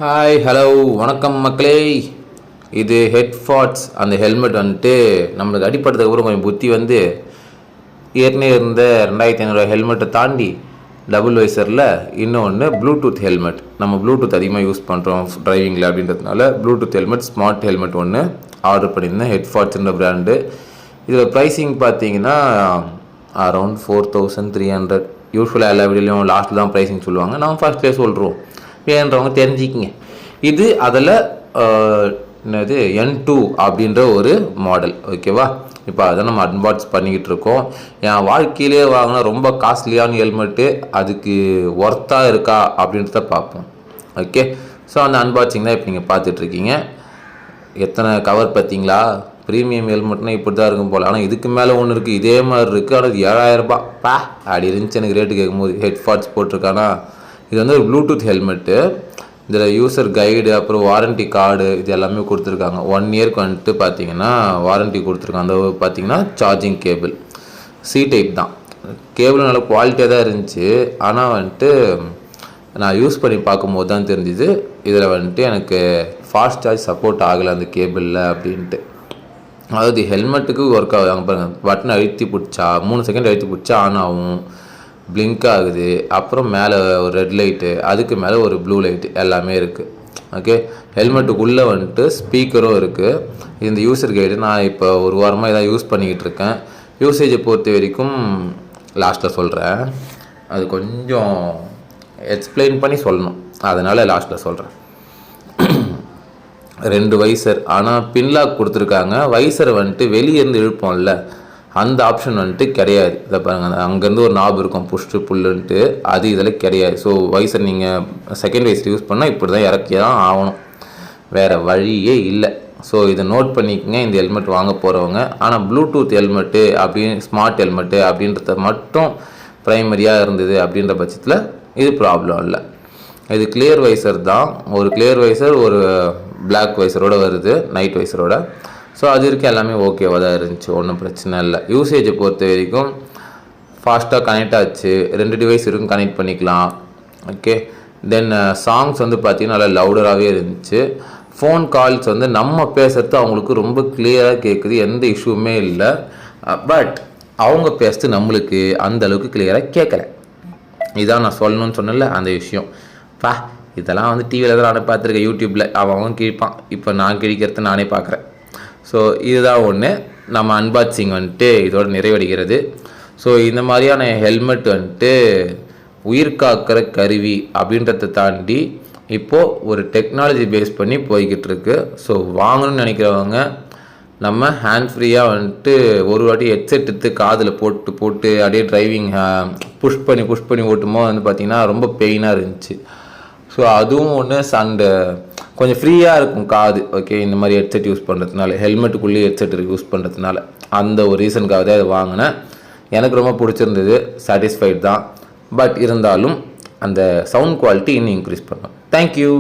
Hi hello வணக்கம் மக்களே. இது ஹெட்ஃபாட்ஸ் அந்த ஹெல்மெட் வந்துட்டு நம்மளுக்கு அடிப்பட்டதுக்கு அப்புறம் கொஞ்சம் புத்தி வந்து ஏற்கனவே இருந்த 2500 ஹெல்மெட்டை தாண்டி டபுள் வைசரில் இன்னொன்று ப்ளூடூத் ஹெல்மெட். நம்ம ப்ளூடூத் அதிகமாக யூஸ் பண்ணுறோம் டிரைவிங்கில் அப்படின்றதுனால ப்ளூடூத் ஹெல்மெட் ஸ்மார்ட் ஹெல்மெட் ஒன்று ஆர்டர் பண்ணியிருந்தேன். ஹெட்ஃபாட்ஸ்ன்ற பிராண்டு. இதில் ப்ரைஸிங் பார்த்தீங்கன்னா அரௌண்ட் 4300. யூஸ்வலாக எல்லா வீடியோலையும் லாஸ்ட்டில் தான் ப்ரைஸிங் சொல்லுவாங்க, நம்ம ஃபஸ்ட்லேயே சொல்கிறோம், வேணுன்றவங்க தெரிஞ்சுக்கிங்க. இது அதில் என்னது N2 அப்படின்ற ஒரு மாடல், ஓகேவா? இப்போ அதை நம்ம அன்பாக்ஸ் பண்ணிக்கிட்டு இருக்கோம். என் வாழ்க்கையிலே வாங்கினா ரொம்ப காஸ்ட்லியான ஹெல்மெட்டு, அதுக்கு ஒர்த்தாக இருக்கா அப்படின்றத பார்ப்போம். ஓகே, ஸோ அந்த அன்பாக்சிங் தான் இப்போ நீங்கள் பார்த்துட்ருக்கீங்க. எத்தனை கவர் பார்த்தீங்களா? ப்ரீமியம் ஹெல்மெட்னா இப்படி தான் இருக்கும் போல். ஆனால் இதுக்கு மேலே ஒன்று இருக்குது, இதே மாதிரி இருக்குது. ஆனால் 7000 ரூபாய் பா அப்படி இருந்துச்சு எனக்கு ரேட்டு கேட்கும்போது. ஹெட்ஃபாட்ஸ் போட்டிருக்கானா? இது வந்து ஒரு ப்ளூடூத் ஹெல்மெட்டு. இதில் யூசர் கைடு, அப்புறம் வாரண்ட்டி கார்டு, இது எல்லாமே கொடுத்துருக்காங்க. 1 இயர்க்கு வந்துட்டு பார்த்தீங்கன்னா வாரண்ட்டி கொடுத்துருக்காங்க. அந்த பார்த்தீங்கன்னா சார்ஜிங் கேபிள் சி டைப் தான். கேபிள் நல்ல குவாலிட்டியாக தான் இருந்துச்சு. ஆனால் வந்துட்டு நான் யூஸ் பண்ணி பார்க்கும்போது தான் தெரிஞ்சுது இதில் வந்துட்டு எனக்கு ஃபாஸ்ட் சார்ஜ் சப்போர்ட் ஆகலை அந்த கேபிளில் அப்படின்ட்டு. அதாவது ஹெல்மெட்டுக்கு ஒர்க் ஆகுது. அங்கே பாருங்கள், பட்டன் அழுத்தி பிடிச்சா 3 செகண்ட் அழுத்தி பிடிச்சா ஆன் ஆகும், பிளிங்க் ஆகுது. அப்புறம் மேலே ஒரு ரெட் லைட்டு, அதுக்கு மேலே ஒரு ப்ளூ லைட்டு, எல்லாமே இருக்குது. ஓகே, ஹெல்மெட்டுக்குள்ளே வந்துட்டு ஸ்பீக்கரும் இருக்குது. இந்த யூசர் கைடு நான் இப்போ ஒரு வாரமாக இதாக யூஸ் பண்ணிக்கிட்டு இருக்கேன். யூசேஜை பொறுத்த வரைக்கும் லாஸ்ட்டில் சொல்கிறேன். அது கொஞ்சம் எக்ஸ்பிளைன் பண்ணி சொல்லணும், அதனால் லாஸ்ட்டில் சொல்கிறேன். 2 வைசர், ஆனால் பின்லாக் கொடுத்துருக்காங்க. வைசரை வந்துட்டு வெளியே இருந்து இழுப்போம்ல, அந்த ஆப்ஷன் வந்துட்டு கிடையாது. இதை பாருங்கள், அங்கேருந்து ஒரு நாப் இருக்கும் புஷ்டு புல்லுன்ட்டு, அது இதில் கிடையாது. ஸோ வைசர் நீங்கள் செகண்ட் வைசர் யூஸ் பண்ணால் இப்படி தான் இறக்கி தான் ஆகணும், வேறு வழியே இல்லை. ஸோ இதை நோட் பண்ணிக்கோங்க இந்த ஹெல்மெட் வாங்க போகிறவங்க. ஆனால் ப்ளூடூத் ஹெல்மெட்டு அப்படின்னு ஸ்மார்ட் ஹெல்மெட்டு அப்படின்றத மட்டும் ப்ரைமரியாக இருந்தது அப்படின்ற பட்சத்தில் இது ப்ராப்ளம் இல்லை. இது கிளியர் வைசர் தான். ஒரு கிளியர் வைசர், ஒரு பிளாக் வைசரோடு வருது, நைட் வைசரோட. ஸோ அது இருக்குது, எல்லாமே ஓகேவாக தான் இருந்துச்சு, ஒன்றும் பிரச்சனை இல்லை. யூசேஜை பொறுத்த வரைக்கும் ஃபாஸ்ட்டாக கனெக்ட் ஆச்சு. 2 டிவைஸ் இருக்கும், கனெக்ட் பண்ணிக்கலாம். ஓகே, தென் சாங்ஸ் வந்து பார்த்திங்கன்னா நல்லா லவுடராகவே இருந்துச்சு. ஃபோன் கால்ஸ் வந்து நம்ம பேசுகிறது அவங்களுக்கு ரொம்ப கிளியராக கேட்குது, எந்த இஷ்யூவுமே இல்லை. பட் அவங்க பேசுறது நம்மளுக்கு அந்தளவுக்கு கிளியராக கேட்கல. இதான் நான் சொல்லணும்னு சொன்னல அந்த விஷயம். இதெல்லாம் வந்து டிவியில் தான் நானே பார்த்துருக்கேன், யூடியூப்பில் அவன் கிழிப்பான். இப்போ நான் கிழிக்கிறத நானே பார்க்குறேன். ஸோ இதுதான் ஒன்று. நம்ம அன்பாக்சிங் வந்துட்டு இதோடு நிறைவடைகிறது. ஸோ இந்த மாதிரியான ஹெல்மெட் வந்துட்டு உயிர் காக்கிற கருவி அப்படின்றத தாண்டி இப்போது ஒரு டெக்னாலஜி பேஸ் பண்ணி போய்கிட்டு இருக்கு. ஸோ வாங்கணும்னு நினைக்கிறவங்க நம்ம ஹேண்ட் ஃப்ரீயாக வந்துட்டு ஒரு வாட்டி ஹெட்செட் எடுத்து காதில் போட்டு அப்படியே டிரைவிங் புஷ் பண்ணி ஓட்டும்போது வந்து பார்த்திங்கன்னா ரொம்ப பெயினாக இருந்துச்சு. ஸோ அதுவும் ஒன்று. அண்டு கொஞ்சம் ஃப்ரீயாக இருக்கும் காது. ஓகே, இந்த மாதிரி ஹெட்செட் யூஸ் பண்ணுறதுனால, ஹெல்மெட்டுக்குள்ளேயே ஹெட்செட் யூஸ் பண்ணுறதுனால, அந்த ஒரு ரீசனுக்காக தான் அதை வாங்கினேன். எனக்கு ரொம்ப பிடிச்சிருந்தது, சாட்டிஸ்ஃபைட் தான். பட் இருந்தாலும் அந்த சவுண்ட் குவாலிட்டி இன்னும் இன்க்ரீஸ் பண்ணோம். தேங்க்யூ.